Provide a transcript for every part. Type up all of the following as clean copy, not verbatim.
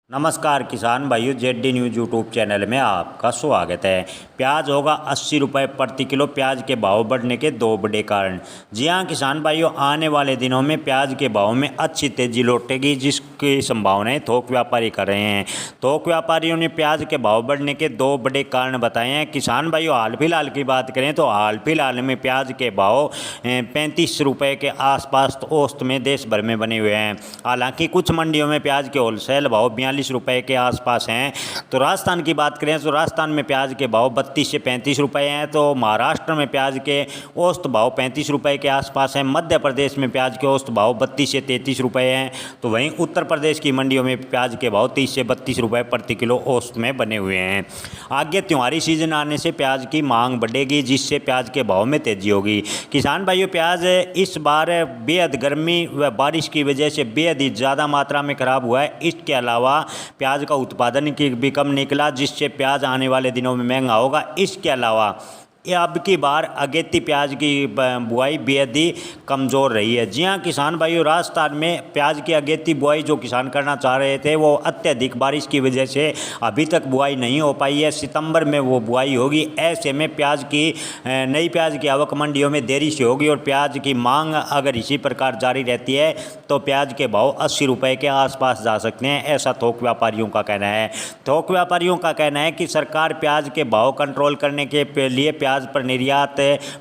नमस्कार किसान भाइयों, जेडी न्यूज़ यूट्यूब चैनल में आपका स्वागत है। प्याज होगा 80 रुपये प्रति किलो। प्याज के भाव बढ़ने के दो बड़े कारण। जी हाँ किसान भाइयों, आने वाले दिनों में प्याज के भाव में अच्छी तेजी लौटेगी, जिसकी संभावनाएं थोक व्यापारी कर रहे हैं। थोक व्यापारियों ने प्याज के भाव बढ़ने के दो बड़े कारण बताए हैं। किसान भाइयों, हाल फिलहाल की बात करें तो हाल फिलहाल में प्याज के भाव 35 रुपये के आसपास औसत में देश भर में बने हुए हैं। हालांकि कुछ मंडियों में प्याज के होलसेल भाव 42 रुपये के आसपास हैं। तो राजस्थान की बात करें तो राजस्थान में प्याज के भाव 32 से 35 रुपये हैं। तो महाराष्ट्र में प्याज के औसत भाव 35 रुपये के आसपास हैं। मध्य प्रदेश में प्याज के औसत भाव 32 से 33 रुपये हैं। तो वहीं उत्तर प्रदेश की मंडियों में प्याज के भाव 30 से 32 रुपये प्रति किलो औसत में बने हुए हैं। आगे त्योहारी सीजन आने से प्याज की मांग बढ़ेगी, जिससे प्याज के भाव में तेजी होगी। किसान भाइयों, प्याज इस बार बेहद गर्मी व बारिश की वजह से बेहद ही ज़्यादा मात्रा में खराब हुआ है। इसके अलावा प्याज का उत्पादन भी कम निकला, जिससे प्याज आने वाले दिनों में महंगा होगा। इसके अलावा अब की बार अगेती प्याज की बुआई बेहद ही कमज़ोर रही है। जी हाँ किसान भाइयों, राजस्थान में प्याज की अगेती बुआई जो किसान करना चाह रहे थे, वो अत्यधिक बारिश की वजह से अभी तक बुआई नहीं हो पाई है। सितंबर में वो बुआई होगी। ऐसे में प्याज की नई प्याज की आवक मंडियों में देरी से होगी और प्याज की मांग अगर इसी प्रकार जारी रहती है तो प्याज के भाव 80 रुपये के आसपास जा सकते हैं, ऐसा थोक व्यापारियों का कहना है। थोक व्यापारियों का कहना है कि सरकार प्याज के भाव कंट्रोल करने के लिए प्याज पर निर्यात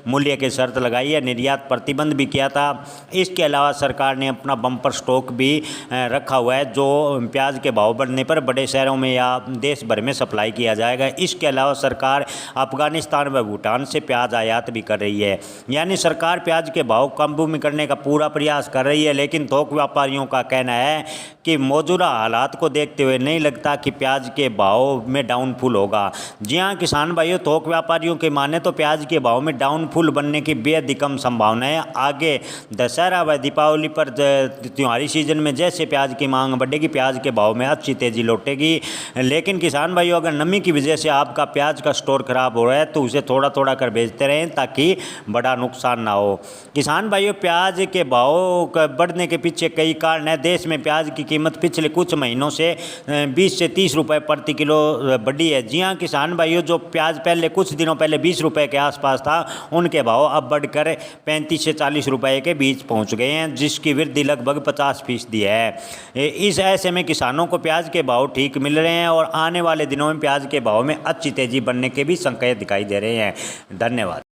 मूल्य की शर्त लगाई है, निर्यात प्रतिबंध भी किया था। इसके अलावा सरकार ने अपना बम्पर स्टॉक भी रखा हुआ है, जो प्याज के भाव बढ़ने पर बड़े शहरों में या देश भर में सप्लाई किया जाएगा। इसके अलावा सरकार अफगानिस्तान व भूटान से प्याज आयात भी कर रही है। यानी सरकार प्याज के भाव काबू में करने का पूरा प्रयास कर रही है। लेकिन थोक व्यापारियों का कहना है कि मौजूदा हालात को देखते हुए नहीं लगता कि प्याज के भाव में डाउनफॉल होगा। जी हाँ किसान भाइयों, थोक व्यापारियों के माने तो प्याज के भाव में डाउनफॉल बनने की बेहद ही कम संभावना है। आगे दशहरा व दीपावली पर त्योहारी सीजन में जैसे प्याज की मांग बढ़ेगी, प्याज के भाव में अच्छी तेजी लौटेगी। लेकिन किसान भाइयों, अगर नमी की वजह से आपका प्याज का स्टोर खराब हो रहा है तो उसे थोड़ा थोड़ा कर बेचते रहें, ताकि बड़ा नुकसान ना हो। किसान भाइयों, प्याज के भाव बढ़ने के पीछे कई कारण है। देश में प्याज की कीमत पिछले कुछ महीनों से 20 से 30 रुपये प्रति किलो बढ़ी है। जी हाँ किसान भाइयों, जो प्याज पहले कुछ दिनों पहले 20 रुपये के आसपास था, उनके भाव अब बढ़कर 35 से 40 रुपये के बीच पहुंच गए हैं, जिसकी वृद्धि लगभग 50% है। इस ऐसे में किसानों को प्याज के भाव ठीक मिल रहे हैं और आने वाले दिनों में प्याज के भाव में अच्छी तेजी बनने के भी संकेत दिखाई दे रहे हैं। धन्यवाद।